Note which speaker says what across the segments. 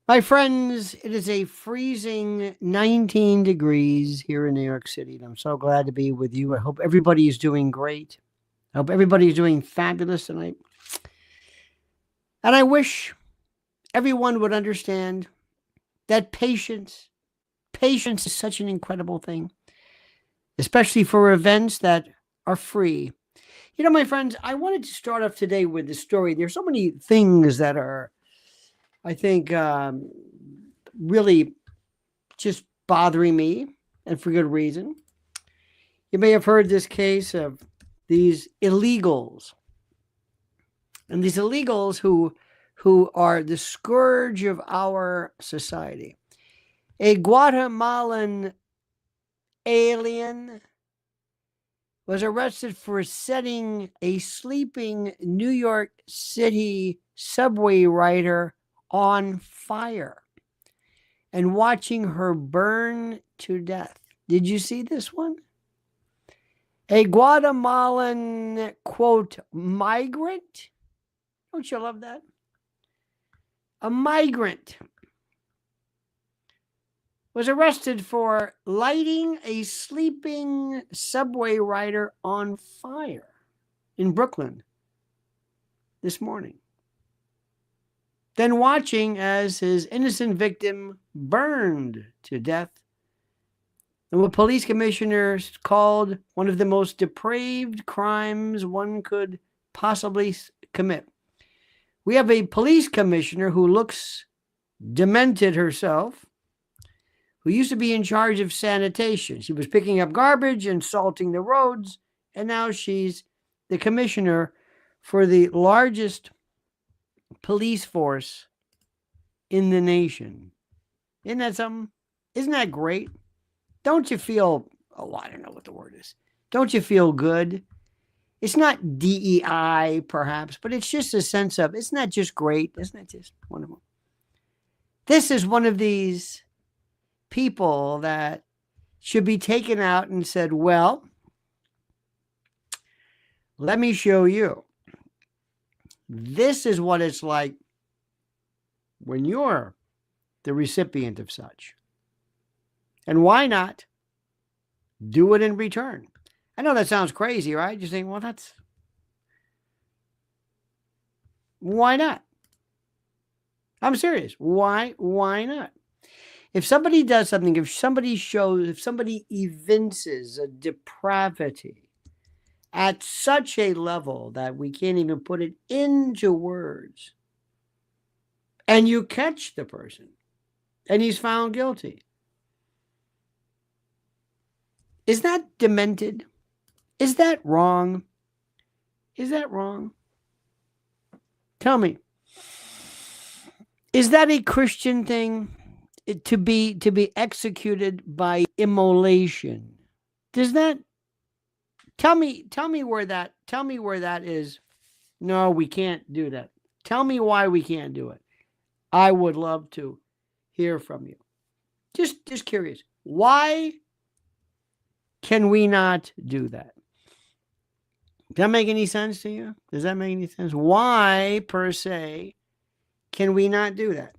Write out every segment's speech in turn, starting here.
Speaker 1: My friends, it is a freezing 19 degrees here in New York City, and I'm so glad to be with you. I hope everybody is doing great. I hope everybody is doing fabulous tonight. And I wish everyone would understand that patience is such an incredible thing, especially for events that are free. You know, my friends, I wanted to start off today with the story. There's so many things that are, I think, really just bothering me, and for good reason. You may have heard this case of these illegals, and these illegals who are the scourge of our society. A Guatemalan alien was arrested for setting a sleeping New York City subway rider on fire and watching her burn to death. Did you see this one? A Guatemalan, quote, migrant. Don't you love that? A migrant was arrested for lighting a sleeping subway rider on fire in Brooklyn this morning, then watching as his innocent victim burned to death in what police commissioners called one of the most depraved crimes one could possibly commit. We have a police commissioner who looks demented herself, who used to be in charge of sanitation. She was picking up garbage and salting the roads, and now she's the commissioner for the largest police force in the nation. Isn't that something? Isn't that great? Don't you feel, I don't know what the word is. Don't you feel good? It's not DEI, perhaps, but it's just a sense of, isn't that just great? Isn't that just wonderful? This is one of these people that should be taken out and said, well, let me show you. This is what it's like when you're the recipient of such. And why not do it in return? I know that sounds crazy, right? You think, well, why not? I'm serious. Why not? If somebody does something, if somebody evinces a depravity at such a level that we can't even put it into words, and you catch the person, and he's found guilty, is that demented? Is that wrong? Is that wrong? Tell me. Is that a Christian thing? To be executed by immolation? Does that tell me where that is? No, we can't do that. Tell me why we can't do it. I would love to hear from you. Just curious. Why can we not do that? Does that make any sense to you? Does that make any sense? Why, per se, can we not do that?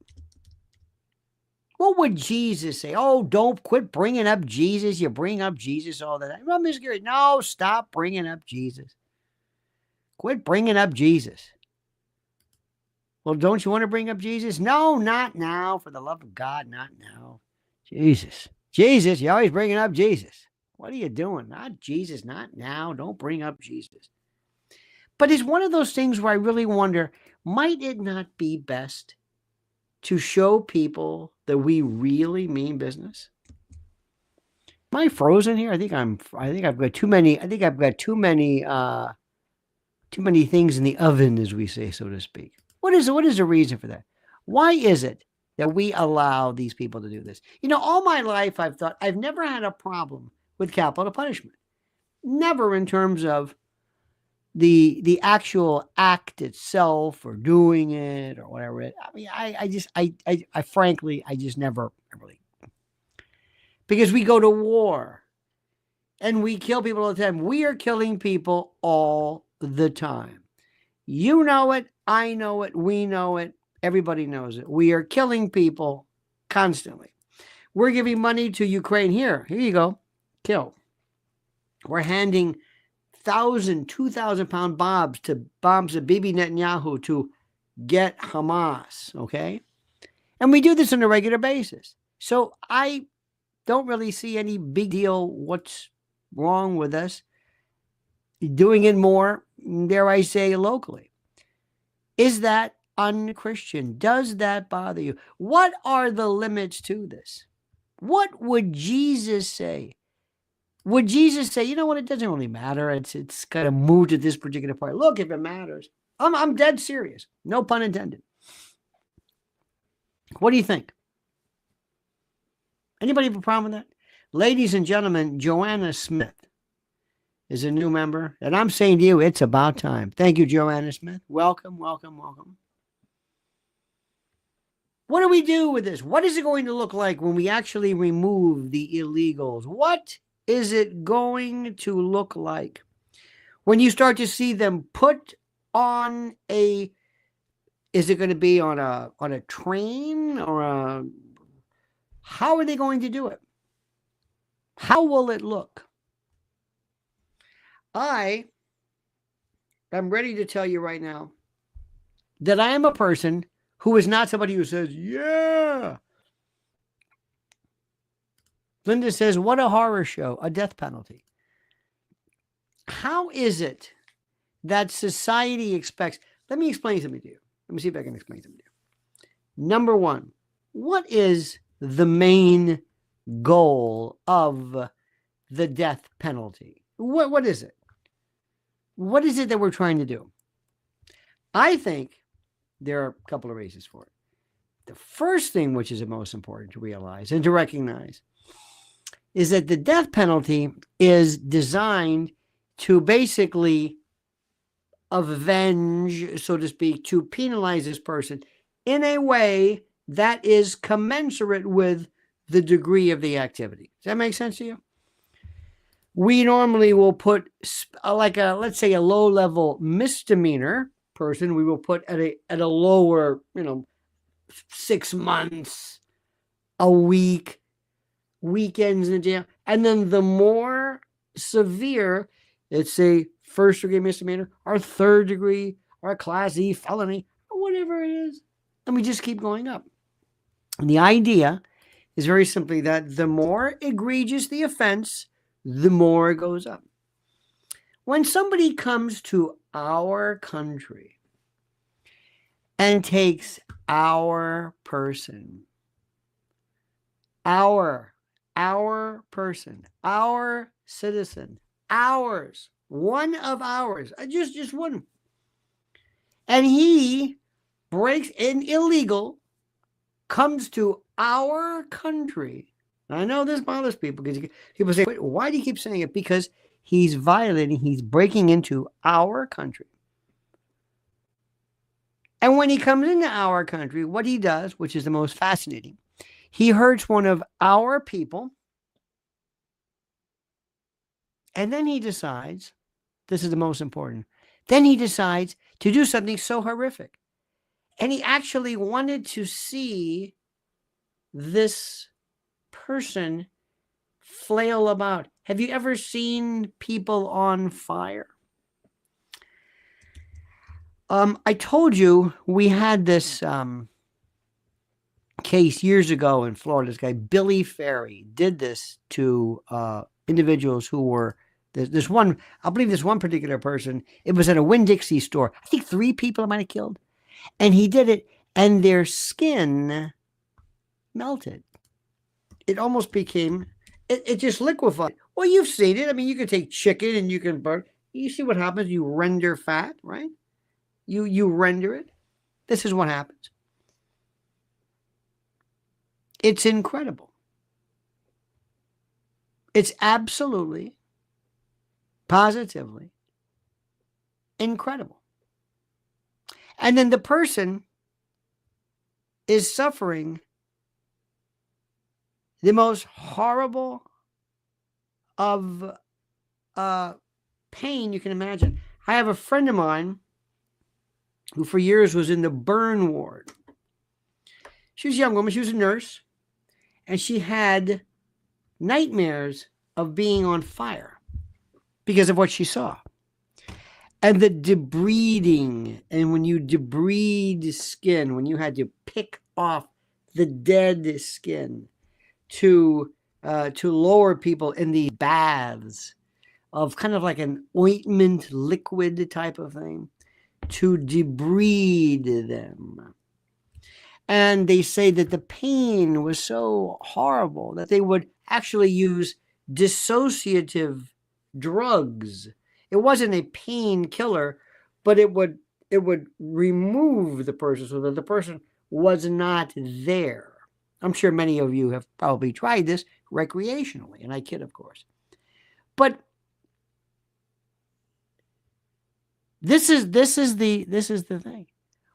Speaker 1: What would Jesus say? Oh, don't quit bringing up Jesus. You bring up Jesus all the time. Well, Miss Gary, no, stop bringing up Jesus. Quit bringing up Jesus. Well, don't you want to bring up Jesus? No, not now. For the love of God, not now. Jesus, you're always bringing up Jesus. What are you doing? Not Jesus, not now. Don't bring up Jesus. But it's one of those things where I really wonder, might it not be best to show people that we really mean business? Am I frozen here? I think I've got too many things in the oven, as we say, so to speak. What is the reason for that? Why is it that we allow these people to do this? You know, all my life I've thought I've never had a problem with capital punishment. Never in terms of the actual act itself or doing it or whatever. I mean, I frankly, I just never really, because we go to war and we kill people all the time. We are killing people all the time. You know it. I know it. We know it. Everybody knows it. We are killing people constantly. We're giving money to Ukraine. Here you go. Kill. We're handing 1,000, 2,000-pound bombs to Bibi Netanyahu to get Hamas, okay? And we do this on a regular basis. So I don't really see any big deal what's wrong with us doing it more, dare I say, locally. Is that unchristian? Does that bother you? What are the limits to this? What would Jesus say? Would Jesus say, you know what, it doesn't really matter. It's got to move to this particular part. Look, if it matters. I'm dead serious. No pun intended. What do you think? Anybody have a problem with that? Ladies and gentlemen, Joanna Smith is a new member. And I'm saying to you, it's about time. Thank you, Joanna Smith. Welcome, welcome, welcome. What do we do with this? What is it going to look like when we actually remove the illegals? What is it going to look like when you start to see them put on a, is it going to be on a train or a, how are they going to do it? How will it look? I am ready to tell you right now that I am a person who is not somebody who says, yeah. Linda says, what a horror show, a death penalty. How is it that society expects? Let me explain something to you. Let me see if I can explain something to you. Number one, what is the main goal of the death penalty? What is it? What is it that we're trying to do? I think there are a couple of reasons for it. The first thing, which is the most important to realize and to recognize, is that the death penalty is designed to basically avenge, so to speak, to penalize this person in a way that is commensurate with the degree of the activity. Does that make sense to you? We normally will put like a, let's say, a low-level misdemeanor person, we will put at a lower, 6 months, a week, weekends in jail. And then the more severe, let's say first-degree misdemeanor, or third-degree, or a Class E felony, or whatever it is, and we just keep going up. And the idea is very simply that the more egregious the offense, the more it goes up. When somebody comes to our country and takes our person, our person, our citizen, ours, one of ours, just one, and he breaks an illegal, comes to our country. I know this bothers people because people say, why do you keep saying it? Because he's violating, he's breaking into our country. And when he comes into our country, what he does, which is the most fascinating, he hurts one of our people. And then he decides, this is the most important, then he decides to do something so horrific. And he actually wanted to see this person flail about. Have you ever seen people on fire? I told you we had this case years ago in Florida. This guy, Billy Ferry, did this to individuals who were, this one, I believe this one particular person, it was at a Winn-Dixie store. I think 3 people it might have killed. And he did it, and their skin melted. It almost became, it just liquefied. Well, you've seen it. I mean, you can take chicken and you can burn. You see what happens? You render fat, right? You render it. This is what happens. It's incredible. It's absolutely, positively incredible. And then the person is suffering the most horrible of pain you can imagine. I have a friend of mine who for years was in the burn ward. She was a young woman. She was a nurse. And she had nightmares of being on fire because of what she saw. And the debriding, and when you debride skin, when you had to pick off the dead skin to lower people in these baths of kind of like an ointment liquid type of thing, to debride them. And they say that the pain was so horrible that they would actually use dissociative drugs. It wasn't a painkiller, but it would remove the person so that the person was not there. I'm sure many of you have probably tried this recreationally, and I kid, of course. But this is the thing.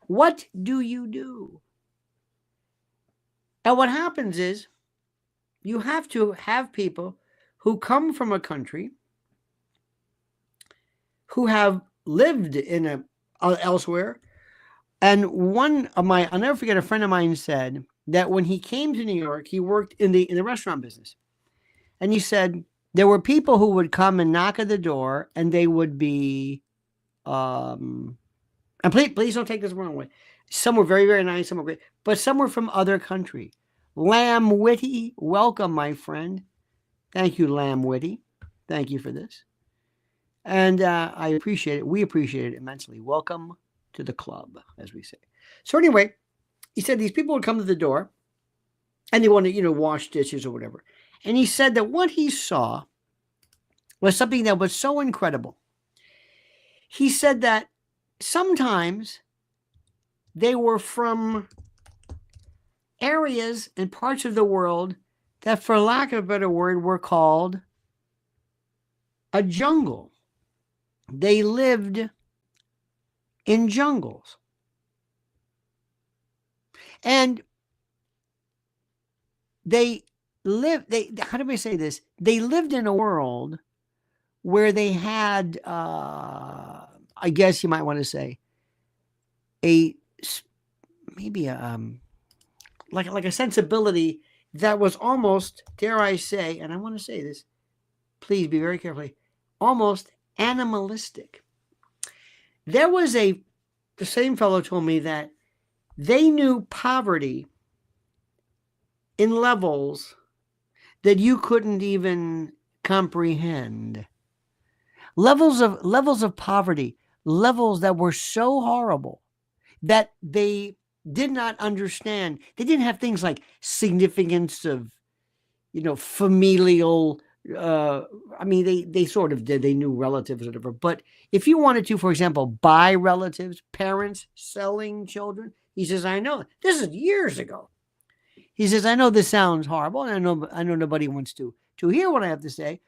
Speaker 1: What do you do? And what happens is you have to have people who come from a country who have lived in elsewhere. And I'll never forget, a friend of mine said that when he came to New York, he worked in the restaurant business. And he said there were people who would come and knock at the door, and they would be, and please don't take this the wrong way. Some were very, very nice, some were great, but some were from other country. Lamb Witty, welcome, my friend. Thank you, Lamb Witty. Thank you for this. And I appreciate it. We appreciate it immensely. Welcome to the club, as we say. So anyway, he said these people would come to the door and they want to, wash dishes or whatever. And he said that what he saw was something that was so incredible. He said that sometimes they were from areas and parts of the world that, for lack of a better word, were called a jungle. They lived in jungles. And how do I say this? They lived in a world where they had, I guess you might want to say, like a sensibility that was almost, dare I say, and I want to say this, please be very careful, almost animalistic. There was the same fellow told me that they knew poverty in levels that you couldn't even comprehend. Levels of poverty, levels that were so horrible that they did not understand. They didn't have things like significance of, familial. They sort of did. They knew relatives or whatever. But if you wanted to, for example, buy relatives, parents selling children, he says, I know. This is years ago. He says, I know this sounds horrible, and I know nobody wants to hear what I have to say.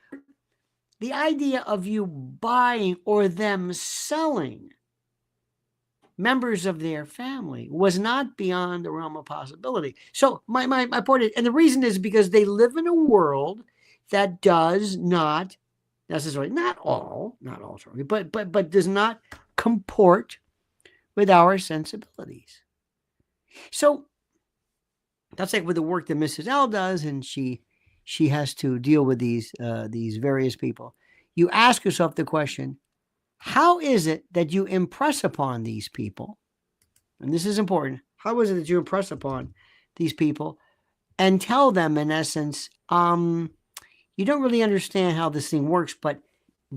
Speaker 1: The idea of you buying or them selling members of their family was not beyond the realm of possibility. So my point is, and the reason is because they live in a world that does not necessarily, not all certainly, but does not comport with our sensibilities. So that's like with the work that Mrs. L does, and she has to deal with these various people. You ask yourself the question, how is it that you impress upon these people? And this is important. How is it that you impress upon these people and tell them, in essence, you don't really understand how this thing works, but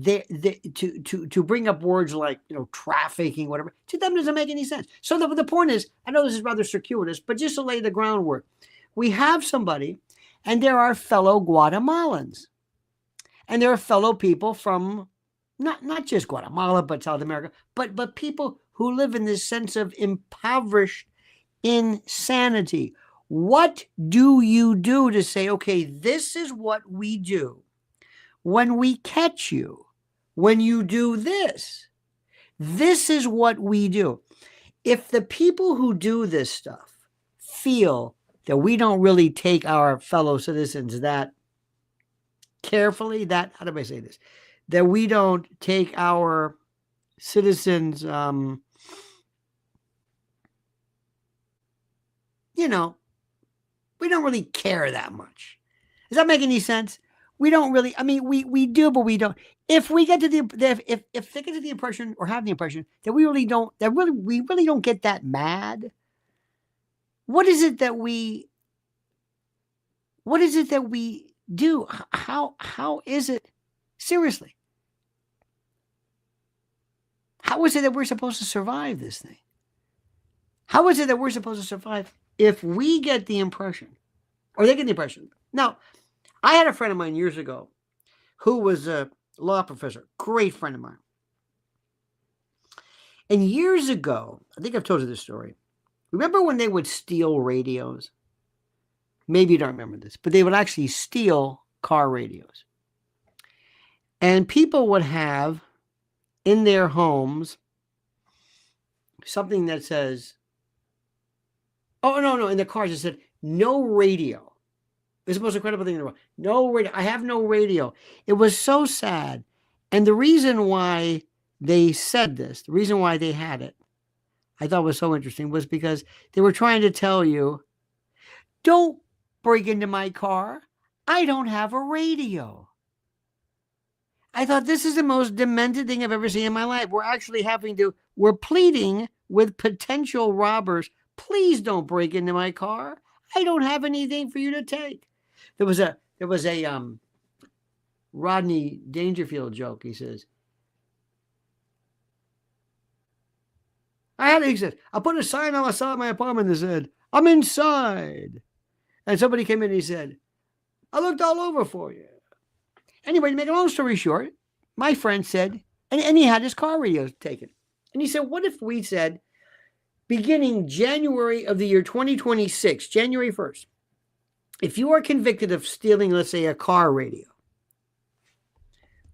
Speaker 1: to bring up words like, trafficking, whatever, to them doesn't make any sense. So the point is, I know this is rather circuitous, but just to lay the groundwork, we have somebody, and there are fellow Guatemalans, and there are fellow people from not just Guatemala, but South America, but people who live in this sense of impoverished insanity. What do you do to say, okay, this is what we do when we catch you? When you do this, this is what we do. If the people who do this stuff feel that we don't really take our fellow citizens that carefully, that, how do I say this? That we don't take our citizens, We don't really care that much. Does that make any sense? We don't really, I mean, we do, but we don't. If we get to if they get to the impression or have the impression that we really don't get that mad, what is it that we do? How is it? Seriously. How is it that we're supposed to survive this thing? How is it that we're supposed to survive if we get the impression, or they get the impression? Now, I had a friend of mine years ago who was a law professor, great friend of mine. And years ago, I think I've told you this story. Remember when they would steal radios? Maybe you don't remember this, but they would actually steal car radios. And people would have in their homes something that says, oh, no, in the cars it said, no radio. It's the most incredible thing in the world. No radio. I have no radio. It was so sad. And the reason why they said this, the reason why they had it, I thought was so interesting, was because they were trying to tell you, don't break into my car. I don't have a radio. I thought this is the most demented thing I've ever seen in my life. We're pleading with potential robbers. Please don't break into my car. I don't have anything for you to take. There was a Rodney Dangerfield joke. He says, he said, I put a sign on outside my apartment that said, I'm inside. And somebody came in and he said, I looked all over for you. Anyway, to make a long story short, my friend said, and he had his car radio taken. And he said, what if we said, beginning January of the year 2026, January 1st, if you are convicted of stealing, let's say, a car radio,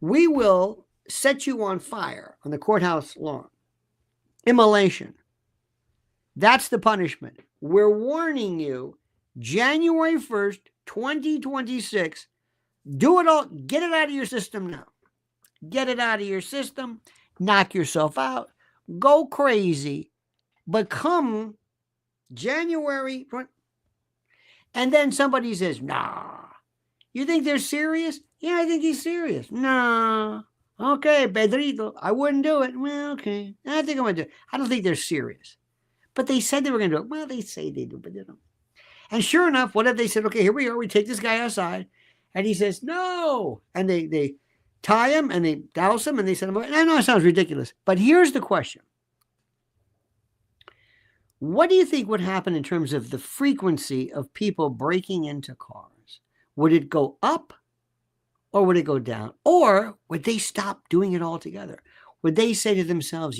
Speaker 1: we will set you on fire on the courthouse lawn. Immolation. That's the punishment. We're warning you, January 1st, 2026, do it all. Get it out of your system now. Get it out of your system. Knock yourself out. Go crazy. But come January, and then somebody says, nah. You think they're serious? Yeah, I think he's serious. Nah. Okay, Pedrito, I wouldn't do it. Well, okay. I think I'm going to do it. I don't think they're serious. But they said they were going to do it. Well, they say they do, but they don't. And sure enough, what if they said, okay, here we are. We take this guy outside. And he says, no. And they tie him and they douse him and they send him away. And I know it sounds ridiculous. But here's the question. What do you think would happen in terms of the frequency of people breaking into cars? Would it go up or would it go down? Or would they stop doing it altogether? Would they say to themselves,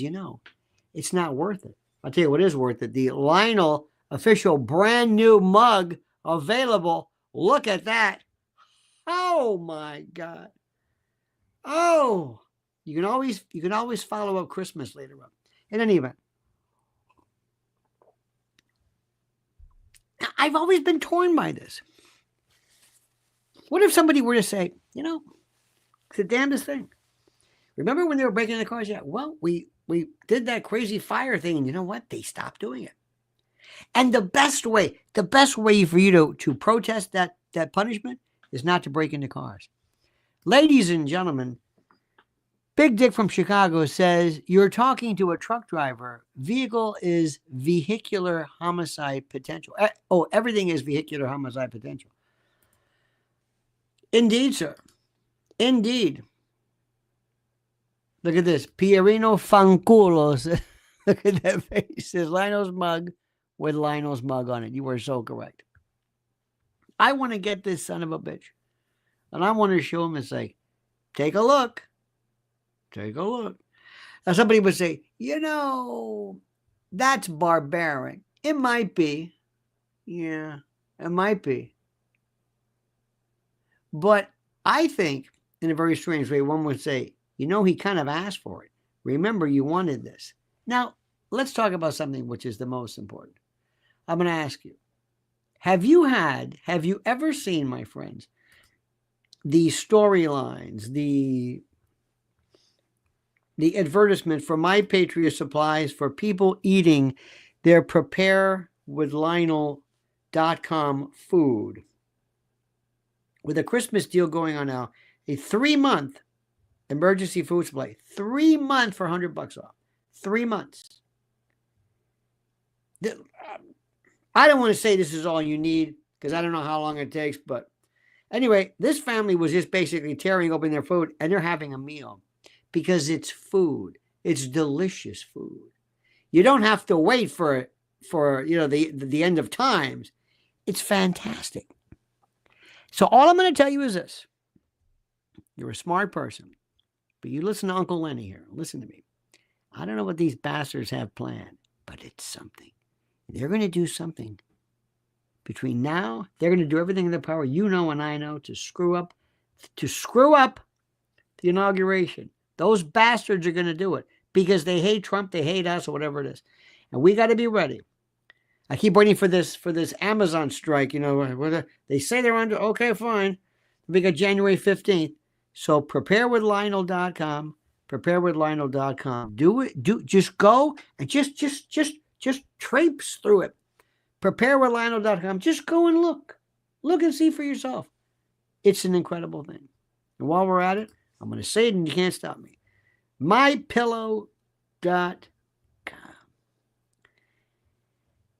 Speaker 1: it's not worth it? I'll tell you what is worth it. The Lionel official brand new mug available. Look at that. Oh my God. Oh, you can always follow up Christmas later on. In any event, I've always been torn by this. What if somebody were to say, it's the damnedest thing. Remember when they were breaking the cars? Yeah. Well, we did that crazy fire thing, and you know what? They stopped doing it. And the best way for you to protest that punishment is not to break into cars. Ladies and gentlemen, Big Dick from Chicago says, you're talking to a truck driver. Vehicle is vehicular homicide potential. Everything is vehicular homicide potential. Indeed, sir. Indeed. Look at this. Pierino Fanculos. Look at that face. It says Lionel's mug with Lionel's mug on it. You were so correct. I want to get this son of a bitch. And I want to show him and say, take a look. Take a look. Now somebody would say, that's barbaric. It might be. Yeah, it might be. But I think, in a very strange way, one would say, he kind of asked for it. Remember, you wanted this. Now, let's talk about something which is the most important. I'm going to ask you, have you ever seen, my friends, the storylines, the advertisement for My Patriot Supplies for people eating their Prepare with Lionel food. With a Christmas deal going on now, a 3-month emergency food supply. 3 months for $100 off. 3 months. I don't want to say this is all you need because I don't know how long it takes, but anyway, this family was just basically tearing open their food and they're having a meal because it's food. It's delicious food. You don't have to wait for the end of times. It's fantastic. So all I'm going to tell you is this. You're a smart person, but you listen to Uncle Lenny here. Listen to me. I don't know what these bastards have planned, but it's something. They're going to do something. Between now, they're going to do everything in their power, you know and I know, to screw up the inauguration. Those bastards are going to do it because they hate Trump, they hate us, or whatever it is. And we got to be ready. I keep waiting for this Amazon strike. They say they're under. Okay, fine. We got January 15th. So prepare with Lionel.com. Prepare with Lionel.com. Do it. Just go and just traipse through it. Prepare with Lionel.com. Just go and look. Look and see for yourself. It's an incredible thing. And while we're at it, I'm going to say it and you can't stop me. MyPillow.com.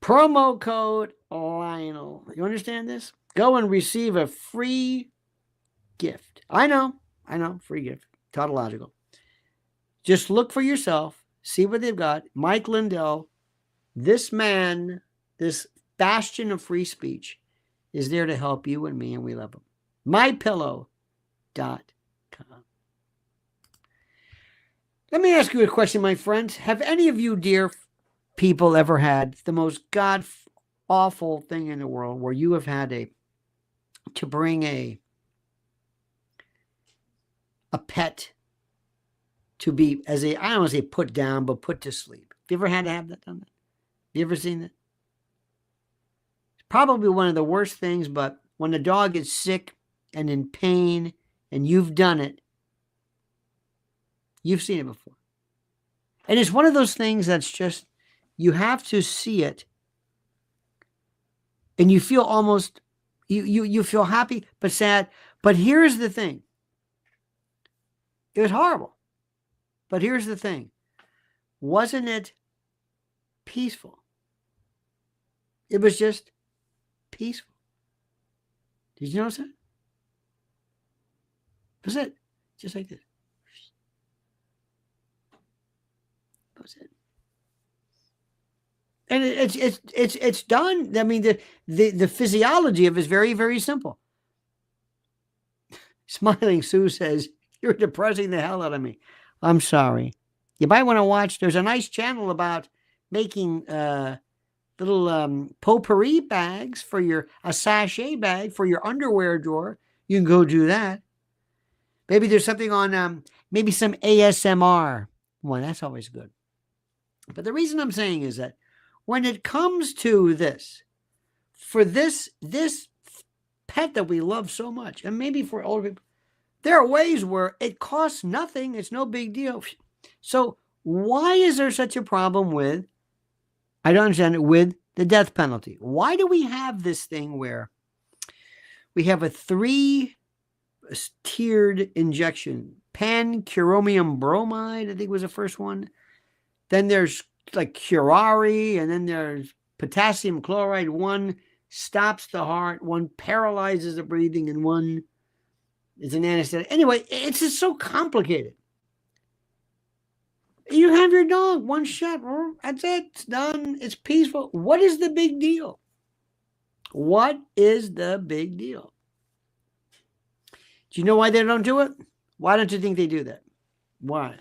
Speaker 1: Promo code Lionel. You understand this? Go and receive a free gift. I know. Free gift. Tautological. Just look for yourself. See what they've got. Mike Lindell, this man, this bastion of free speech, is there to help you and me, and we love him. MyPillow.com. Let me ask you a question, my friends. Have any of you, dear people, ever had the most god-awful thing in the world where you have had to bring a pet to be, I don't want to say put down, but put to sleep? Have you ever had to have that done? Have you ever seen that? It's probably one of the worst things, but when the dog is sick and in pain and you've done it, you've seen it before. And it's one of those things that's just, you have to see it and you feel almost, you feel happy but sad. But here's the thing. It was horrible. But here's the thing. Wasn't it peaceful? It was just peaceful. Did you notice that? That was it. Just like this. That was it. And it's done. I mean, the physiology of it is very, very simple. Smiling Sue says, "You're depressing the hell out of me." I'm sorry. You might want to watch. There's a nice channel about making little potpourri bags for a sachet bag for your underwear drawer. You can go do that. Maybe there's something on maybe some ASMR. Well, that's always good. But the reason I'm saying is that when it comes to this, for this pet that we love so much, and maybe for older people, there are ways where it costs nothing. It's no big deal. So why is there such a problem with, I don't understand it, with the death penalty? Why do we have this thing where we have a 3-tiered injection? Pancuronium bromide, I think was the first one. Then there's like curare, and then there's potassium chloride. One stops the heart, one paralyzes the breathing, and one is an anesthetic. Anyway, it's just so complicated. You have your dog, one shot, that's it, it's done, it's peaceful. What is the big deal? What is the big deal? Do you know why they don't do it? Why don't you think they do that? Why?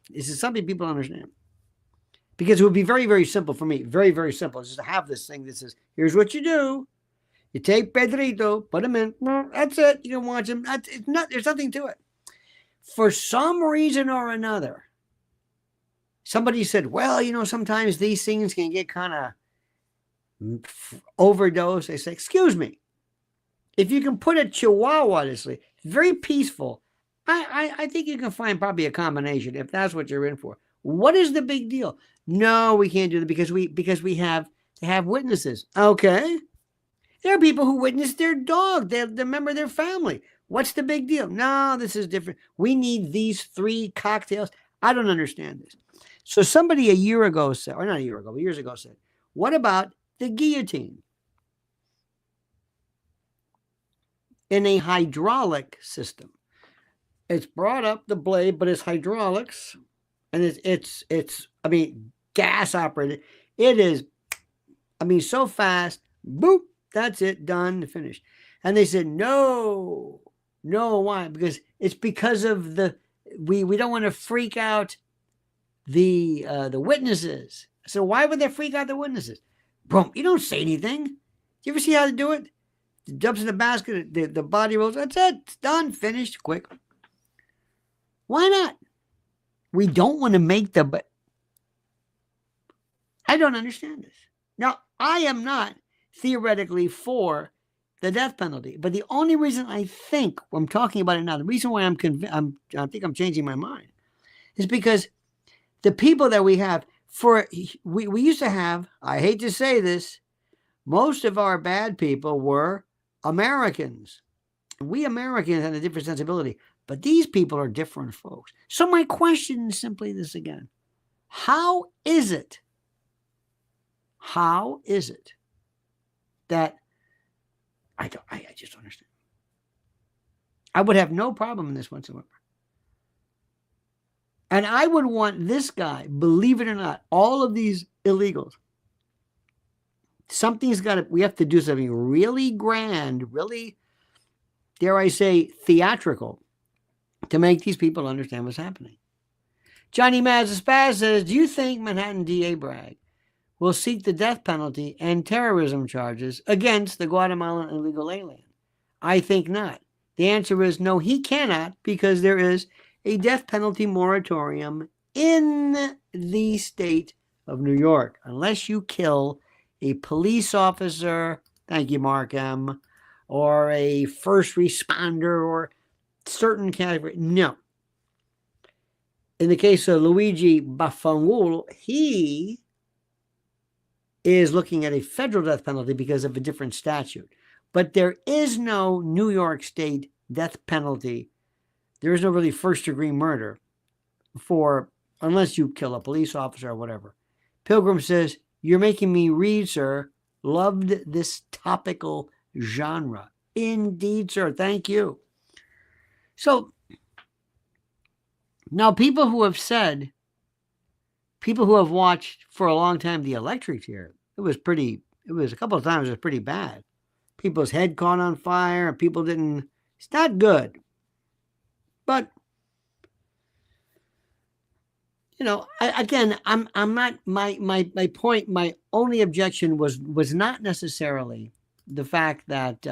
Speaker 1: This is something people don't understand. Because it would be very, very simple for me. Very, very simple. Just to have this thing that says, here's what you do. You take Pedrito, put him in. That's it. You can watch him. There's nothing to it. For some reason or another, somebody said, well, sometimes these things can get kind of overdosed. They say, excuse me. If you can put a Chihuahua to sleep, very peaceful, I think you can find probably a combination if that's what you're in for. What is the big deal? No, we can't do that because we have to have witnesses. Okay. There are people who witness their dog. They're a member of their family. What's the big deal? No, this is different. We need these 3 cocktails. I don't understand this. So somebody a year ago said, or not a year ago, but years ago said, what about the guillotine? In a hydraulic system. It's brought up the blade, but it's hydraulics. And it's I mean, gas operated. It is, I mean, so fast. Boop. That's it. Done. Finished. And they said, no. Why? Because of we don't want to freak out the witnesses. So why would they freak out the witnesses? Boom. You don't say anything. Do you ever see how to do it? It jumps in the basket. The body rolls. That's it. It's done. Finished. Quick. Why not? We don't want to make but I don't understand this. Now, I am not theoretically for the death penalty, but the only reason I think I'm talking about it now, the reason why I think I'm changing my mind, is because the people that we have we used to have, I hate to say this, most of our bad people were Americans. We Americans had a different sensibility, but these people are different folks. So my question is simply this again. How is it that I just don't understand. I would have no problem in this whatsoever. And I would want this guy, believe it or not, all of these illegals, we have to do something really grand, really, dare I say, theatrical, to make these people understand what's happening. Johnny Mazza-Spaz says, do you think Manhattan DA Bragg will seek the death penalty and terrorism charges against the Guatemalan illegal alien? I think not. The answer is no, he cannot, because there is a death penalty moratorium in the state of New York. Unless you kill a police officer, thank you, Mark M., or a first responder or certain category. No. In the case of Luigi Bafangul, he is looking at a federal death penalty because of a different statute. But there is no New York State death penalty. There is no really first-degree murder unless you kill a police officer or whatever. Pilgrim says, you're making me read, sir. Loved this topical genre. Indeed, sir. Thank you. So, now people who have watched for a long time the electric chair, it was a couple of times it was pretty bad. People's head caught on fire. It's not good. But, I'm not, my point, my only objection was not necessarily the fact that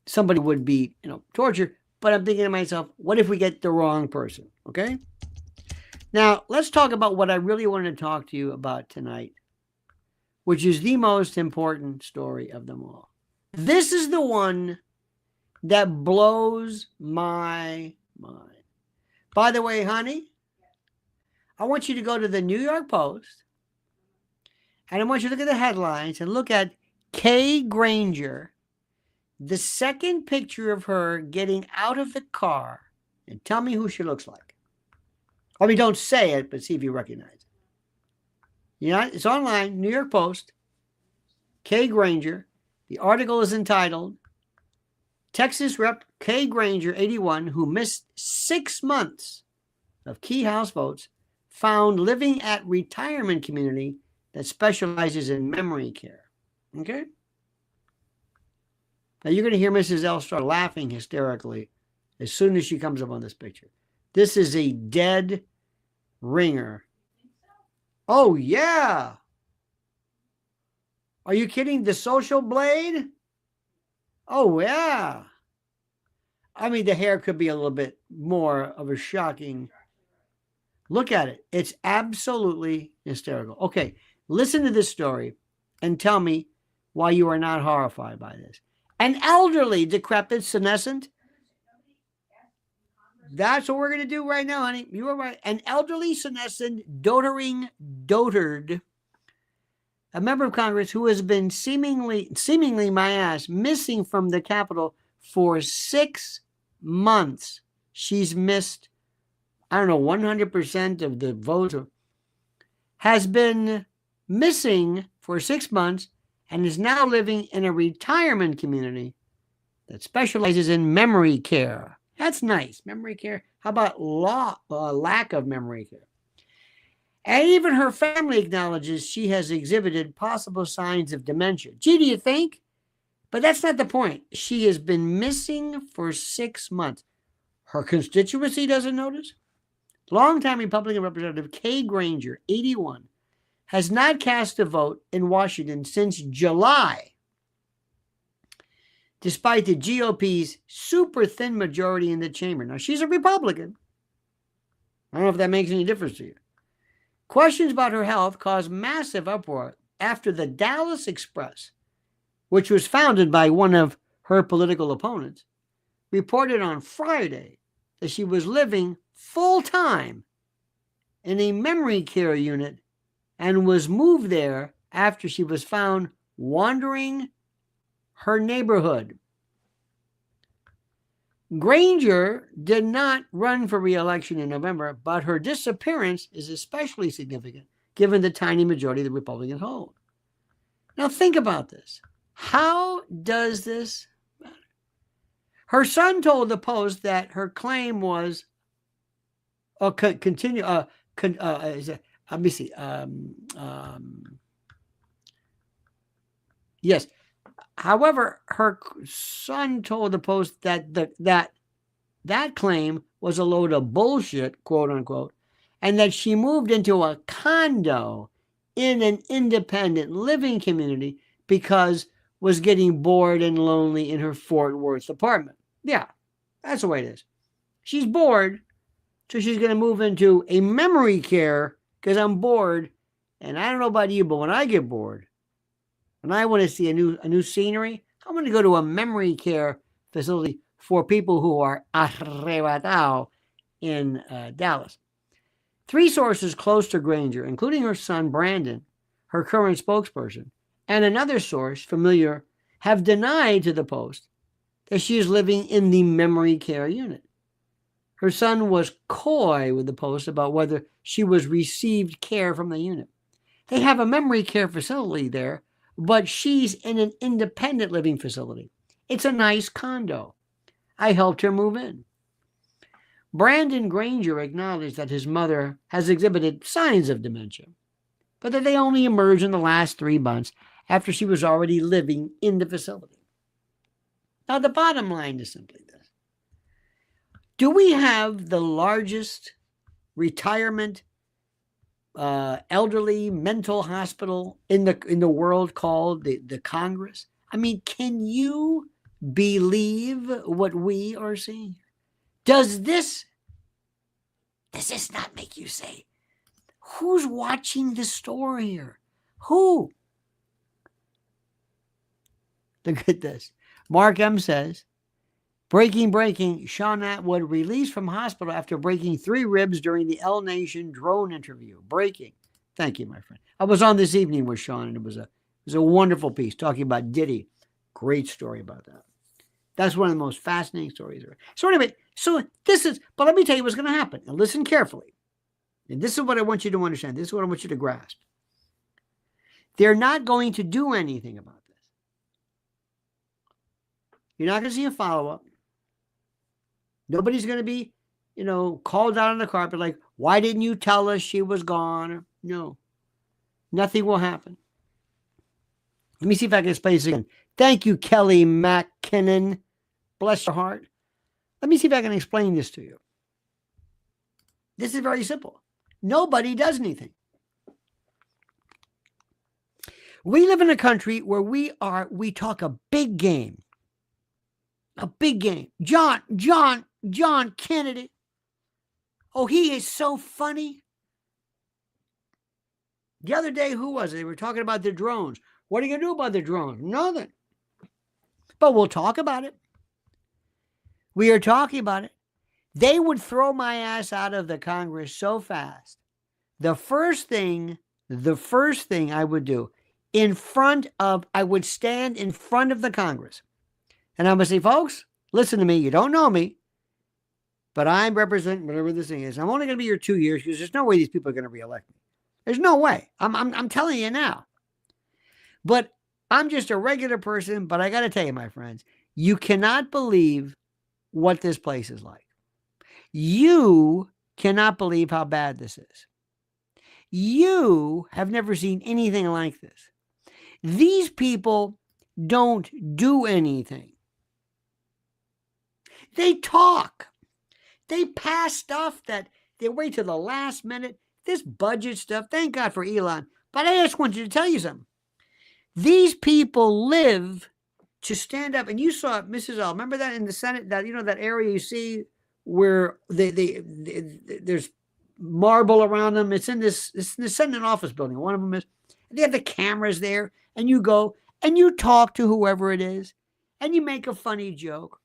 Speaker 1: somebody would be, tortured, but I'm thinking to myself, what if we get the wrong person? Okay. Now, let's talk about what I really wanted to talk to you about tonight, which is the most important story of them all. This is the one that blows my mind. By the way, honey, I want you to go to the New York Post, and I want you to look at the headlines and look at Kay Granger, the second picture of her getting out of the car, and tell me who she looks like. I mean, don't say it, but see if you recognize it. It's online, New York Post, Kay Granger. The article is entitled, Texas Rep. Kay Granger, 81, who missed 6 months of key House votes, found living at retirement community that specializes in memory care. Okay? Now, you're going to hear Mrs. L start laughing hysterically as soon as she comes up on this picture. This is a dead ringer. Oh, yeah. Are you kidding? The social blade? Oh, yeah. I mean, the hair could be a little bit more of a shocking. Look at it. It's absolutely hysterical. Okay, listen to this story and tell me why you are not horrified by this. An elderly, decrepit, senescent, That's what we're going to do right now, honey. You were right. An elderly senescent dotard, a member of Congress who has been seemingly my ass, missing from the Capitol for 6 months. She's missed, I don't know, 100% of the votes, has been missing for 6 months and is now living in a retirement community that specializes in memory care. That's nice. Memory care. How about lack of memory care? And even her family acknowledges she has exhibited possible signs of dementia. Gee, do you think? But that's not the point. She has been missing for 6 months. Her constituency doesn't notice. Longtime Republican Representative Kay Granger, 81, has not cast a vote in Washington since July, despite the GOP's super thin majority in the chamber. Now, she's a Republican. I don't know if that makes any difference to you. Questions about her health caused massive uproar after the Dallas Express, which was founded by one of her political opponents, reported on Friday that she was living full-time in a memory care unit and was moved there after she was found wandering her neighborhood. Granger did not run for re-election in November, but her disappearance is especially significant given the tiny majority the Republicans hold. Now think about this. How does this matter? Her son told the Post that her claim was yes. However, her son told the Post that that claim was a load of bullshit, quote unquote, and that she moved into a condo in an independent living community because was getting bored and lonely in her Fort Worth apartment. Yeah, that's the way it is. She's bored, so she's going to move into a memory care because I'm bored. And I don't know about you, but when I get bored and I want to see a new scenery, I'm going to go to a memory care facility for people who are arrebatado in Dallas. 3 sources close to Granger, including her son Brandon, her current spokesperson, and another source familiar, have denied to the Post that she is living in the memory care unit. Her son was coy with the Post about whether she was received care from the unit. They have a memory care facility there, but she's in an independent living facility. It's a nice condo. I helped her move in. Brandon Granger acknowledged that his mother has exhibited signs of dementia, but that they only emerged in the last 3 months after she was already living in the facility. Now, the bottom line is simply this. Do we have the largest retirement elderly mental hospital in the world called the Congress? I mean, can you believe what we are seeing? Does this not make you say, who's watching this story here? Who? Look at this. Mark M. says, breaking, Sean Atwood released from hospital after breaking 3 ribs during the L Nation drone interview. Breaking. Thank you, my friend. I was on this evening with Sean, and it was a wonderful piece talking about Diddy. Great story about that. That's one of the most fascinating stories ever. So anyway, but let me tell you what's going to happen. And listen carefully. And this is what I want you to understand. This is what I want you to grasp. They're not going to do anything about this. You're not going to see a follow-up. Nobody's going to be, called out on the carpet like, why didn't you tell us she was gone? No. Nothing will happen. Let me see if I can explain this again. Thank you, Kelly McKinnon. Bless your heart. Let me see if I can explain this to you. This is very simple. Nobody does anything. We live in a country where we talk a big game. A big game. John Kennedy. Oh, he is so funny. The other day, who was it? They were talking about the drones. What are you going to do about the drones? Nothing. But we'll talk about it. We are talking about it. they would throw my ass out of the Congress so fast. The first thing I would do I would stand in front of the Congress. And I would say, folks, listen to me. You don't know me, but I represent whatever this thing is. I'm only going to be here 2 years because there's no way these people are going to reelect me. There's no way. I'm telling you now. But I'm just a regular person. But I got to tell you, my friends, you cannot believe what this place is like. You cannot believe how bad this is. You have never seen anything like this. These people don't do anything. They talk. They pass stuff that they wait till the last minute. This budget stuff, thank God for Elon. But I just want you to tell you something. These people live to stand up. And you saw it, Mrs. L. Remember that in the Senate, that that area you see where there's marble around them. It's in the Senate office building. One of them is. They have the cameras there. And you go and you talk to whoever it is. And you make a funny joke.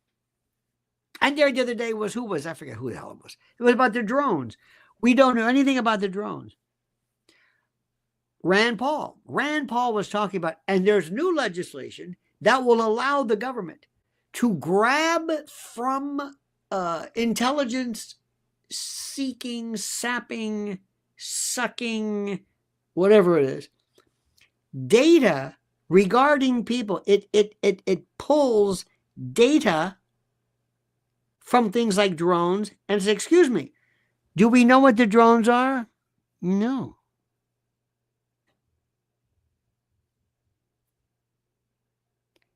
Speaker 1: And there the other day was, I forget who the hell it was. It was about the drones. We don't know anything about the drones. Rand Paul was talking about, and there's new legislation that will allow the government to grab from intelligence seeking, sapping, sucking, whatever it is, data regarding people. It pulls data from things like drones and says, excuse me, do we know what the drones are? No.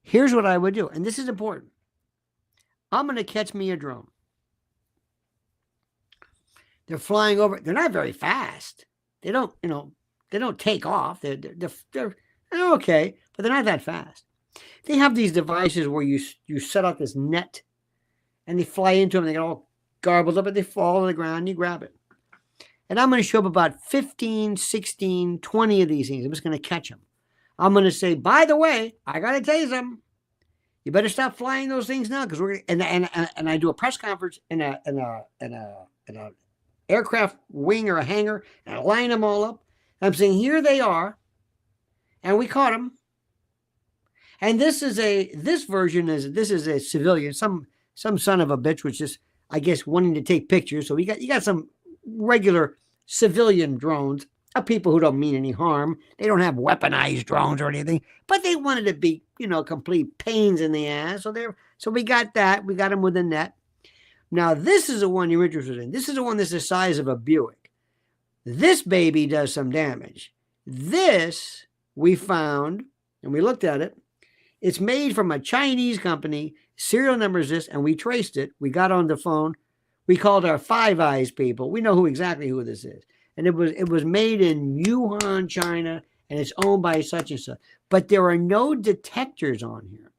Speaker 1: Here's what I would do, and this is important. I'm going to catch me a drone. They're flying over. They're not very fast. They don't, they don't take off. They're okay, but they're not that fast. They have these devices where you set out this net, and they fly into them. They get all garbled up, but they fall on the ground. And you grab it. And I'm going to show up about 15, 16, 20 of these things. I'm just going to catch them. I'm going to say, by the way, I got to tell you something. You better stop flying those things now, because we're and I do a press conference in a aircraft wing or a hangar, and I line them all up. I'm saying, here they are, and we caught them. And this is a civilian, some son of a bitch, which is, I guess, wanting to take pictures. So you got some regular civilian drones of people who don't mean any harm. They don't have weaponized drones or anything, but they wanted to be, complete pains in the ass. So we got that. We got them with a net. Now, this is the one you're interested in. This is the one that's the size of a Buick. This baby does some damage. This we found, and we looked at it. It's made from a Chinese company. Serial number is this, and we traced it. We got on the phone. We called our Five Eyes people. We know exactly who this is. And it was made in Wuhan, China, and it's owned by such and such. But there are no detectors on here.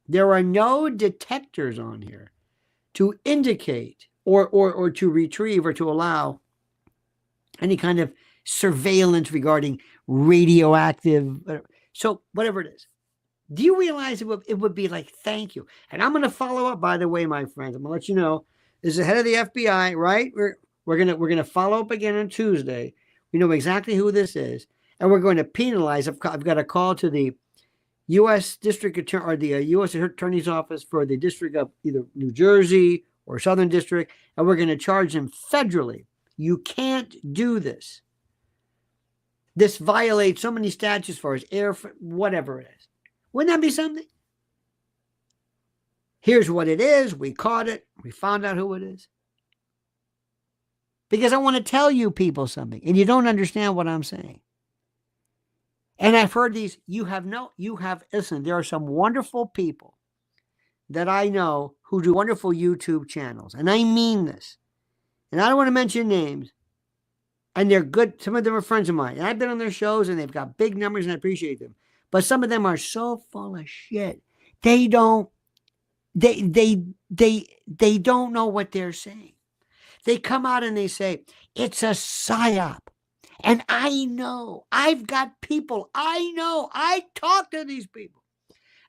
Speaker 1: There are no detectors on here to indicate or to retrieve or to allow any kind of surveillance regarding radioactive. So whatever it is. Do you realize it would be like, thank you? And I'm going to follow up, by the way, my friends. I'm going to let you know. This is the head of the FBI, right? We're gonna follow up again on Tuesday. We know exactly who this is, and we're going to penalize. I've got a call to the U.S. District Attorney or the U.S. Attorney's Office for the District of either New Jersey or Southern District, and we're going to charge them federally. You can't do this. This violates so many statutes for us, whatever it is. Wouldn't that be something? Here's what it is. We caught it. We found out who it is. Because I want to tell you people something, and you don't understand what I'm saying. And I've heard these, listen, there are some wonderful people that I know who do wonderful YouTube channels, and I mean this. And I don't want to mention names, and they're good. Some of them are friends of mine, and I've been on their shows, and they've got big numbers, and I appreciate them. But some of them are so full of shit. They don't know what they're saying. They come out and they say, it's a psyop. And I know, I've got people, I know, I talk to these people.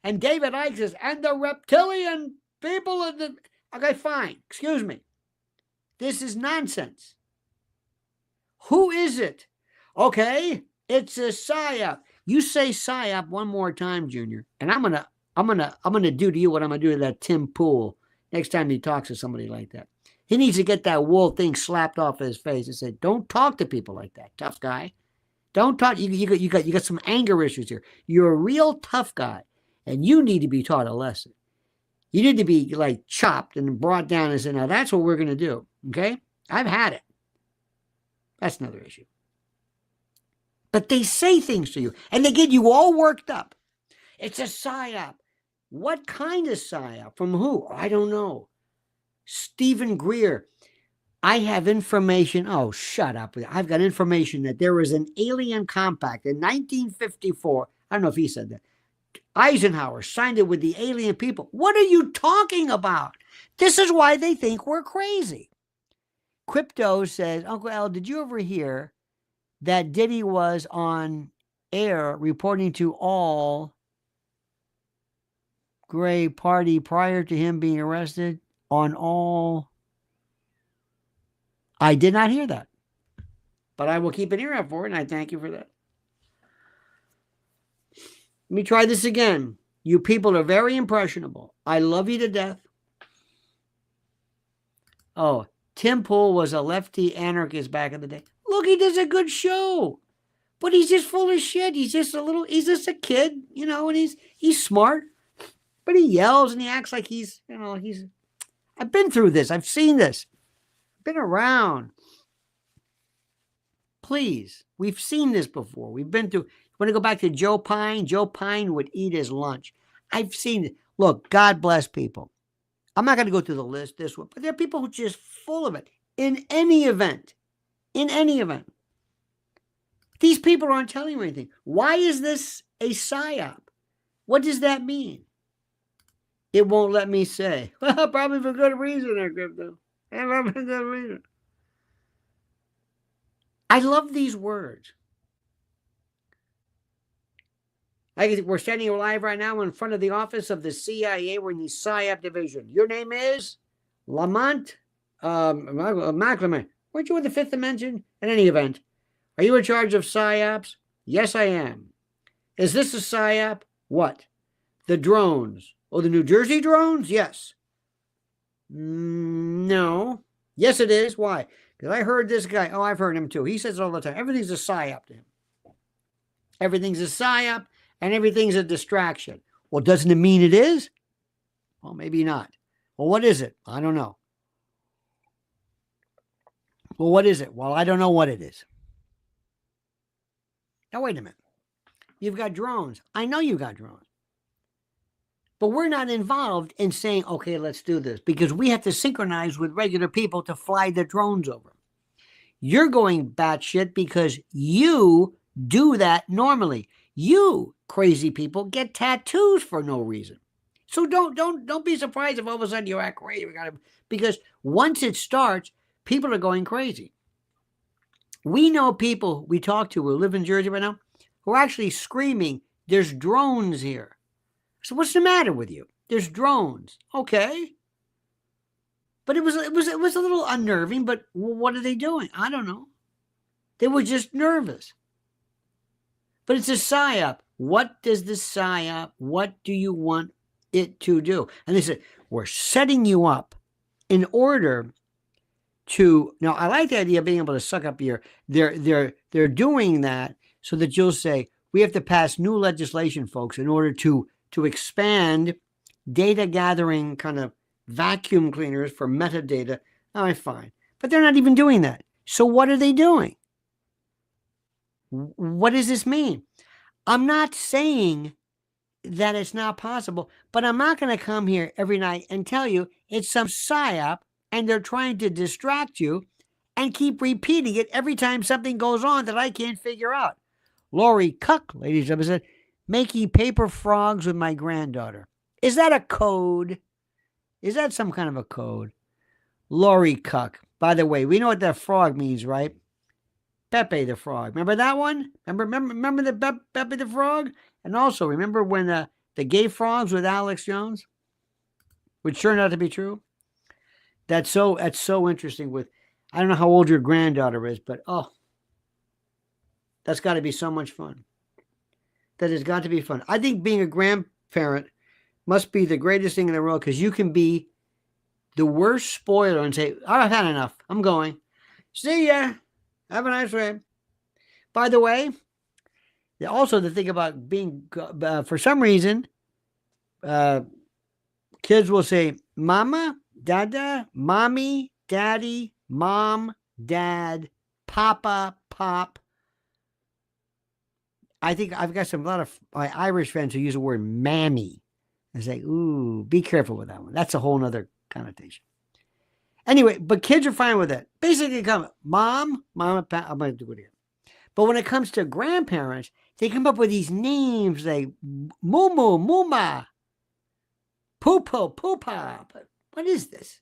Speaker 1: And David Icke says, and the reptilian people of the, okay, fine, excuse me. This is nonsense. Who is it? Okay, it's a PSYOP. You say PSYOP one more time, Junior, and I'm gonna do to you what I'm gonna do to that Tim Pool next time he talks to somebody like that. He needs to get that wool thing slapped off his face and say, "Don't talk to people like that, tough guy. Don't talk. You got some anger issues here. You're a real tough guy, and you need to be taught a lesson. You need to be like chopped and brought down and said, now that's what we're gonna do. Okay, I've had it. That's another issue. But they say things to you, and they get you all worked up. It's a PSYOP. What kind of PSYOP? From who? I don't know. Stephen Greer. I have information. Oh, shut up. I've got information that there was an alien compact in 1954. I don't know if he said that. Eisenhower signed it with the alien people. What are you talking about? This is why they think we're crazy. Crypto says, Uncle L, did you ever hear that Diddy was on air reporting to all Gray Party prior to him being arrested on all? I did not hear that, but I will keep an ear out for it, and I thank you for that. Let me try this again. You people are very impressionable. I love you to death. Oh, Tim Pool was a lefty anarchist back in the day. Look, he does a good show, but he's just full of shit. He's just a kid, you know, and he's smart, but he yells and he acts like he's. I've been through this. I've seen this. Been around. Please, we've seen this before. We've been through. You want to go back to Joe Pine? Joe Pine would eat his lunch. I've seen it. Look, God bless people. I'm not going to go through the list this one, but there are people who are just full of it. In any event, these people aren't telling you anything. Why is this a PSYOP? What does that mean? It won't let me say. Well, probably for good reason, Crypto. Probably for good reason. I love these words. We're standing live right now in front of the office of the CIA. We're in the PSYOP division. Your name is Lamont McLeman. Weren't you in the Fifth Dimension? In any event, are you in charge of PSYOPs? Yes, I am. Is this a PSYOP? What? The drones. Oh, the New Jersey drones? Yes. No. Yes, it is. Why? Because I heard this guy. Oh, I've heard him too. He says it all the time. Everything's a PSYOP to him. Everything's a PSYOP. And everything's a distraction. Well, doesn't it mean it is? Well, maybe not. Well, what is it? I don't know. Well, what is it? Well, I don't know what it is. Now, wait a minute. You've got drones. I know you've got drones. But we're not involved in saying, okay, let's do this, because we have to synchronize with regular people to fly the drones over. You're going batshit because you do that normally. You crazy people get tattoos for no reason. So don't be surprised if all of a sudden you act crazy. Because once it starts, people are going crazy. We know people we talk to who live in Jersey right now who are actually screaming, there's drones here. So what's the matter with you? There's drones. Okay. But it was a little unnerving, but what are they doing? I don't know. They were just nervous. But it's a PSYOP. What does the PSYOP, what do you want it to do? And they said, we're setting you up in order to, now I like the idea of being able to suck up your, they're doing that so that you'll say, we have to pass new legislation, folks, in order to expand data gathering kind of vacuum cleaners for metadata. All right, fine. But they're not even doing that. So what are they doing? What does this mean? I'm not saying that it's not possible, but I'm not going to come here every night and tell you it's some PSYOP and they're trying to distract you and keep repeating it every time something goes on that I can't figure out. Lori Cuck, ladies and gentlemen, said, making paper frogs with my granddaughter. Is that a code? Is that some kind of a code? Lori Cuck. By the way, we know what that frog means, right? Pepe the Frog. Remember that one? Remember the Pepe the Frog? And also, remember when the gay frogs with Alex Jones? Which turned out to be true? That's so interesting. With, I don't know how old your granddaughter is, but oh, that's got to be so much fun. That has got to be fun. I think being a grandparent must be the greatest thing in the world, because you can be the worst spoiler and say, "Oh, I've had enough. I'm going. See ya. Have a nice day." By the way, also the thing about being, for some reason, kids will say, "Mama, Dada, Mommy, Daddy, Mom, Dad, Papa, Pop." I think I've got a lot of my Irish friends who use the word mammy. I say, ooh, be careful with that one. That's a whole nother connotation. Anyway, but kids are fine with it. Basically, come, Mom, Mama, Papa. I'm going to do it again. But when it comes to grandparents, they come up with these names like Mumu, Muma, Poopo, Poopa. What is this?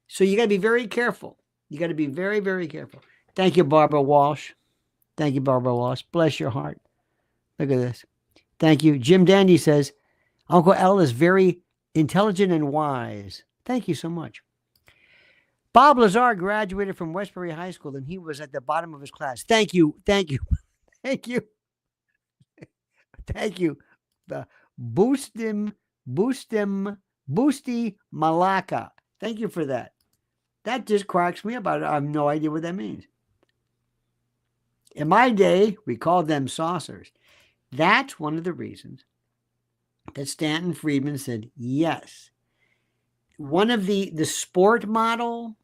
Speaker 1: So you got to be very careful. You got to be very, very careful. Thank you, Barbara Walsh. Thank you, Barbara Walsh. Bless your heart. Look at this. Thank you. Jim Dandy says, Uncle L is very intelligent and wise. Thank you so much. Bob Lazar graduated from Westbury High School, and he was at the bottom of his class. Thank you. Thank you. Thank you. Thank you. Boosty Malaka. Thank you for that. That just cracks me up. I have no idea what that means. In my day, we called them saucers. That's one of the reasons that Stanton Friedman said, yes. One of the sport model.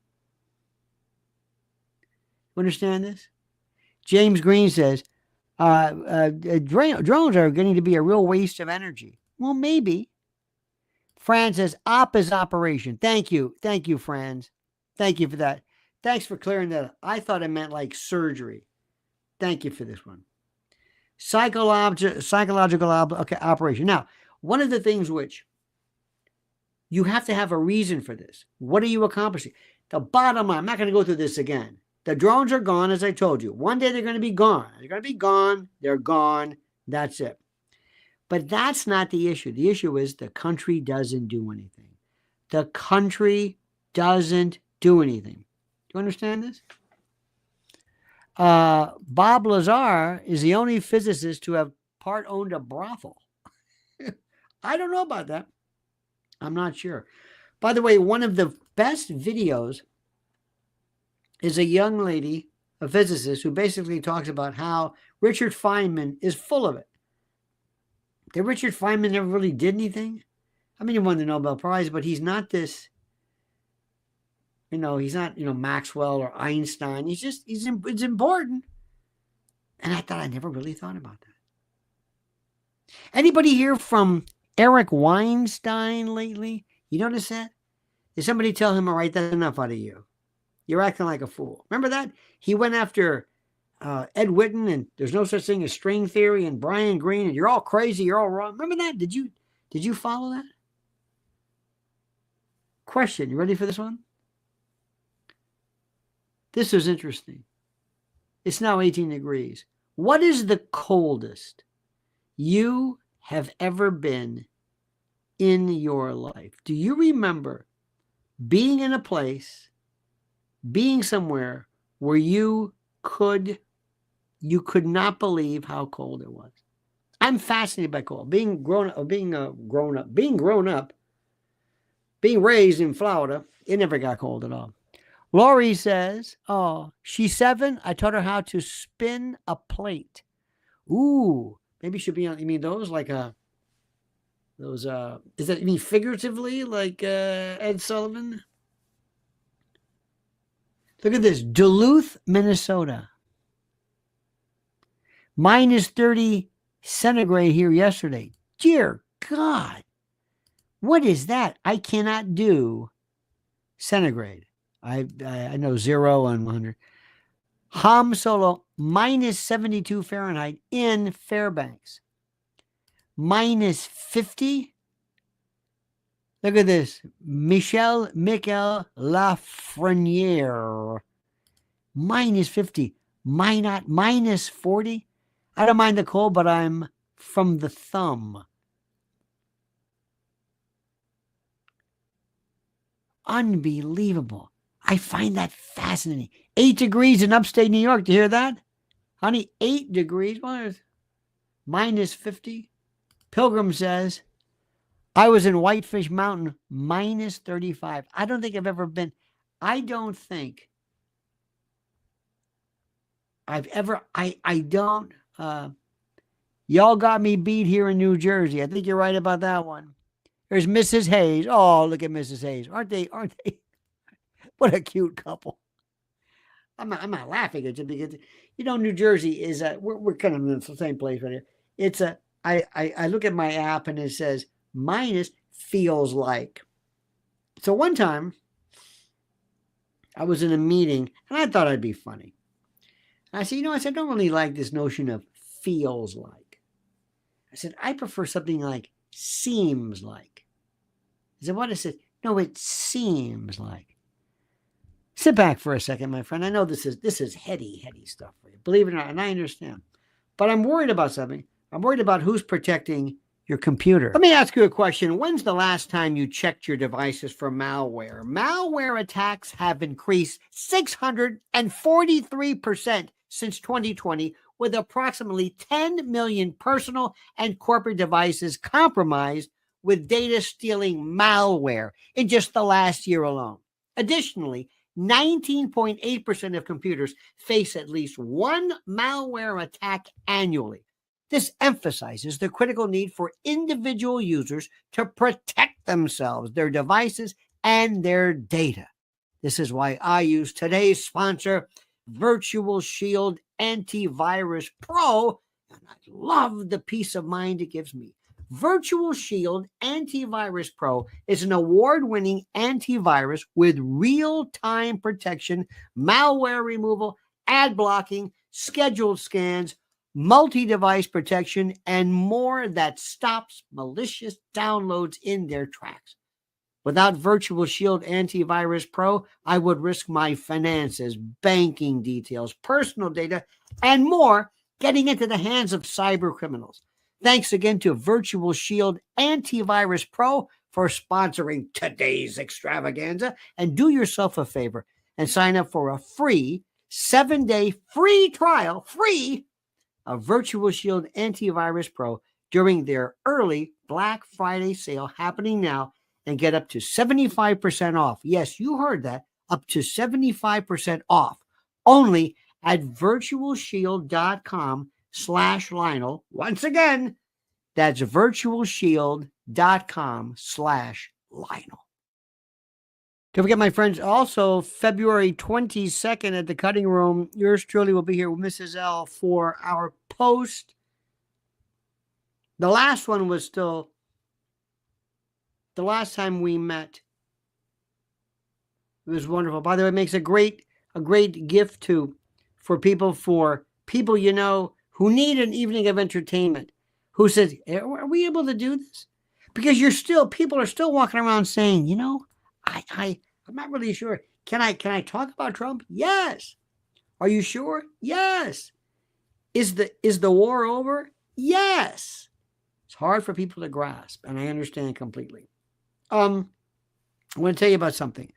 Speaker 1: Understand this? James Green says, drones are getting to be a real waste of energy. Well, maybe. Fran says, op is operation. Thank you. Thank you, Franz. Thank you for that. Thanks for clearing that up. I thought it meant like surgery. Thank you for this one. Psychological operation. Now, one of the things which you have to have a reason for this. What are you accomplishing? The bottom line, I'm not going to go through this again. The drones are gone, as I told you. One day they're going to be gone. They're going to be gone. They're gone. That's it. But that's not the issue. The issue is the country doesn't do anything. The country doesn't do anything. Do you understand this? Bob Lazar is the only physicist to have part-owned a brothel. I don't know about that. I'm not sure. By the way, one of the best videos is a young lady, a physicist, who basically talks about how Richard Feynman is full of it. That Richard Feynman never really did anything. I mean, he won the Nobel Prize, but he's not this, he's not, Maxwell or Einstein. It's important. And I thought I never really thought about that. Anybody hear from Eric Weinstein lately? You notice that? Did somebody tell him, all right, that's enough out of you? You're acting like a fool. Remember that? He went after Ed Witten, and there's no such thing as string theory, and Brian Greene, and you're all crazy, you're all wrong. Remember that? Did you follow that? Question, you ready for this one? This is interesting. It's now 18 degrees. What is the coldest you have ever been in your life? Do you remember being in a place, being somewhere where you could not believe how cold it was? I'm fascinated by cold. Being raised in Florida, it never got cold at all. Lori says, oh, she's 7. I taught her how to spin a plate. Ooh, maybe should be on, you mean those like does that mean figuratively like Ed Sullivan? Look at this, Duluth, Minnesota. -30 centigrade here yesterday. Dear God, what is that? I cannot do centigrade. I know 0 and 100. Ham Solo, -72 Fahrenheit in Fairbanks. -50. Look at this. Michel Lafreniere. -50. -40. I don't mind the cold, but I'm from the thumb. Unbelievable. I find that fascinating. 8 degrees in upstate New York. Do you hear that? Honey, 8 degrees. Well, minus 50. Pilgrim says, I was in Whitefish Mountain, minus 35. I don't think I've ever been. I don't think I've ever, I don't, y'all got me beat here in New Jersey. I think you're right about that one. There's Mrs. Hayes. Oh, look at Mrs. Hayes. Aren't they? What a cute couple. I'm not laughing at you because, New Jersey is we're kind of in the same place right here. It's I look at my app and it says minus feels like. So one time I was in a meeting and I thought I'd be funny. And I said, I don't really like this notion of feels like. I said, I prefer something like seems like. I said, what? I said, no, it seems like. Sit back for a second, my friend. I know this is heady stuff for you. Believe it or not, and I understand. But I'm worried about something. I'm worried about who's protecting your computer. Let me ask you a question. When's the last time you checked your devices for malware? Malware attacks have increased 643% since 2020, with approximately 10 million personal and corporate devices compromised with data stealing malware in just the last year alone. Additionally, 19.8% of computers face at least one malware attack annually. This emphasizes the critical need for individual users to protect themselves, their devices, and their data. This is why I use today's sponsor, Virtual Shield Antivirus Pro, and I love the peace of mind it gives me. Virtual Shield Antivirus Pro is an award-winning antivirus with real-time protection, malware removal, ad blocking, scheduled scans, multi-device protection, and more that stops malicious downloads in their tracks. Without Virtual Shield Antivirus Pro, I would risk my finances, banking details, personal data, and more getting into the hands of cyber criminals. Thanks again to Virtual Shield Antivirus Pro for sponsoring today's extravaganza. And do yourself a favor and sign up for a free 7-day free trial, of Virtual Shield Antivirus Pro during their early Black Friday sale happening now, and get up to 75% off. Yes, you heard that. Up to 75% off. Only at virtualshield.com/Lionel. Once again, that's virtualshield.com/Lionel. Don't forget, my friends, also February 22nd at the Cutting Room, yours truly will be here with Mrs. L for our post. The last one was still the last time we met. It was wonderful. By the way, it makes a great gift for people who need an evening of entertainment. Who says, are we able to do this? Because people are still walking around saying, I'm not really sure. Can I talk about Trump? Yes. Are you sure? Yes. Is the war over? Yes. It's hard for people to grasp, and I understand completely. I want to tell you about something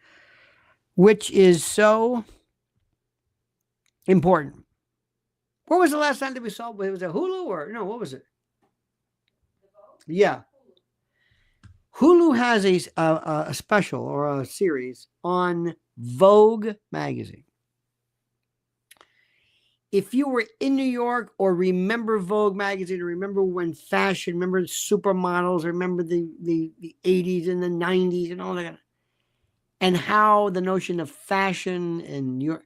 Speaker 1: which is so important. What was the last time that we saw? Was it Hulu or no? What was it? Yeah. Hulu has a special or a series on Vogue magazine. If you were in New York or remember Vogue magazine, or remember when fashion, remember supermodels, remember the 80s and the 90s and all that, and how the notion of fashion and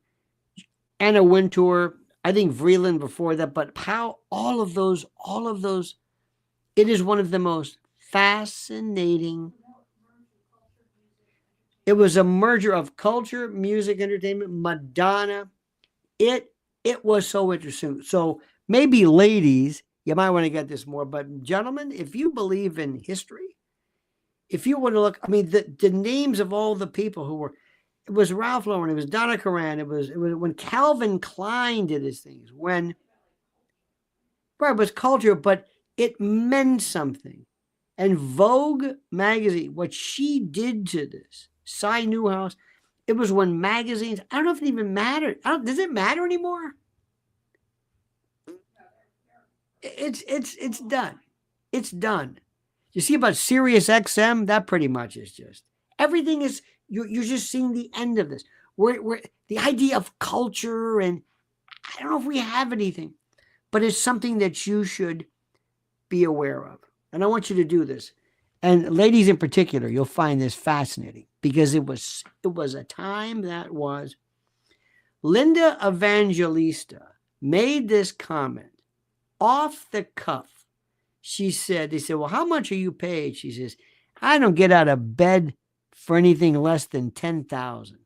Speaker 1: Anna Wintour, I think Vreeland before that, but how all of those, it is one of the most fascinating. It was a merger of culture, music, entertainment, Madonna. It was so interesting. So maybe ladies, you might want to get this more, but gentlemen, if you believe in history, if you want to look, the names of all the people who were, it was Ralph Lauren, it was Donna Karan, it was when Calvin Klein did his things, it was culture, but it meant something. And Vogue magazine, what she did to this, Cy Newhouse. It was when magazines, I don't know if it even mattered. Does it matter anymore? It's done. It's done. You see about Sirius XM? That pretty much is just, everything is, you're just seeing the end of this. We're the idea of culture, and I don't know if we have anything, but it's something that you should be aware of. And I want you to do this. And ladies in particular, you'll find this fascinating, because it was a time that was, Linda Evangelista made this comment off the cuff. They said, well, how much are you paid? She says, I don't get out of bed for anything less than $10,000.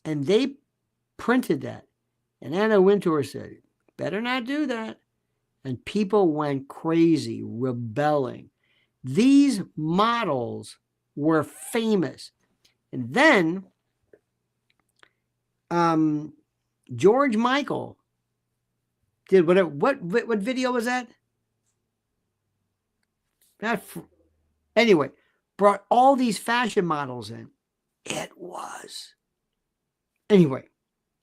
Speaker 1: And they printed that. And Anna Wintour said, better not do that. And people went crazy, rebelling. These models were famous. And then George Michael did whatever. What video was that? Anyway, brought all these fashion models in. It was. Anyway,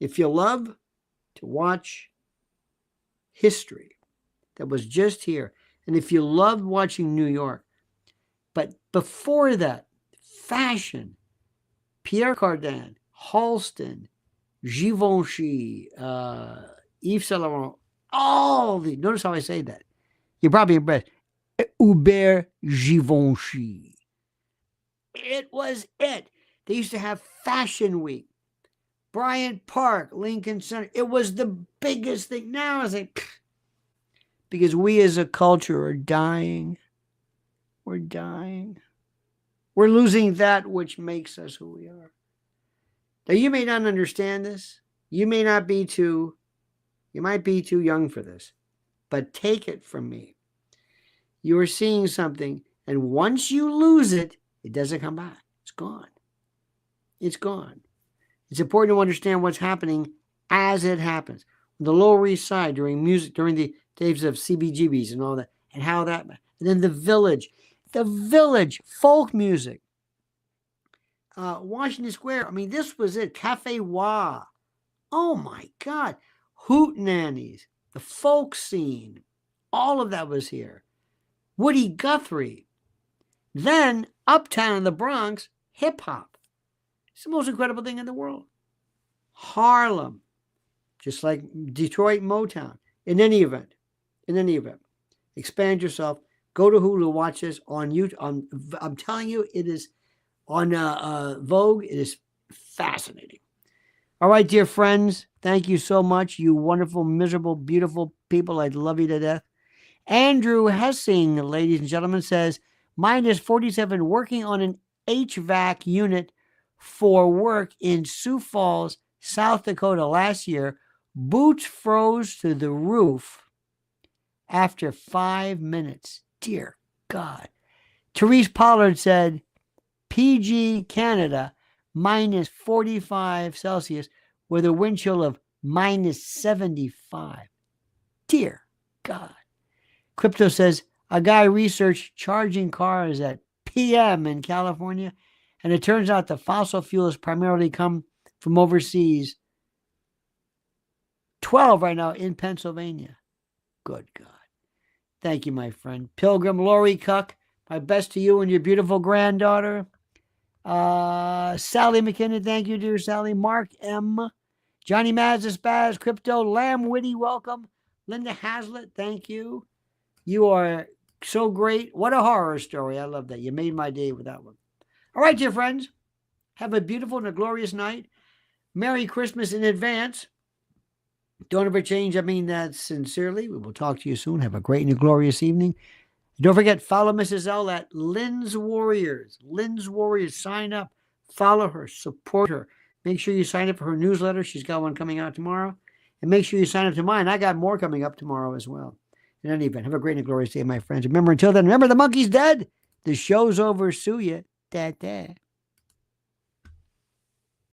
Speaker 1: if you love to watch history that was just here, and if you loved watching New York, but before that, fashion, Pierre Cardin, Halston, Givenchy, Yves Saint Laurent, all the, notice how I say that. You're probably impressed. Hubert Givenchy. It was it. They used to have Fashion Week. Bryant Park, Lincoln Center. It was the biggest thing. Now it's like, because we as a culture are dying. We're dying. We're losing that which makes us who we are. Now, you may not understand this. You might be too young for this. But take it from me. You are seeing something, and once you lose it, it doesn't come back. It's gone. It's gone. It's important to understand what's happening as it happens. The Lower East Side during the days of CBGBs and all that, and how that, and then the village, folk music, Washington Square. I mean, this was it. Cafe Wah. Oh my God. Hootenannies, the folk scene, all of that was here. Woody Guthrie. Then uptown in the Bronx, hip hop. It's the most incredible thing in the world. Harlem, just like Detroit Motown. In any event, expand yourself. Go to Hulu, watch this on YouTube. I'm telling you, it is on Vogue. It is fascinating. All right, dear friends, thank you so much. You wonderful, miserable, beautiful people. I love you to death. Andrew Hessing, ladies and gentlemen, says, minus 47 working on an HVAC unit for work in Sioux Falls, South Dakota last year. Boots froze to the roof after 5 minutes. Dear God. Therese Pollard said, PG Canada, minus 45 Celsius with a wind chill of minus 75. Dear God. Crypto says, a guy researched charging cars at PM in California, and it turns out the fossil fuels primarily come from overseas. 12 right now in Pennsylvania. Good God. Thank you, my friend. Pilgrim Lori Cuck, my best to you and your beautiful granddaughter. Sally McKinnon, thank you, dear Sally. Mark M. Johnny Mazda Spaz, Crypto, Lamb Witty, welcome. Linda Hazlitt, thank you. You are so great. What a horror story. I love that. You made my day with that one. All right, dear friends. Have a beautiful and a glorious night. Merry Christmas in advance. Don't ever change. I mean that sincerely. We will talk to you soon. Have a great and a glorious evening. Don't forget, follow Mrs. L at Lynn's Warriors. Lynn's Warriors. Sign up. Follow her. Support her. Make sure you sign up for her newsletter. She's got one coming out tomorrow. And make sure you sign up to mine. I got more coming up tomorrow as well. In any event, have a great and glorious day, my friends. Remember, until then, remember the monkey's dead. The show's over. Sue ya. Da-da.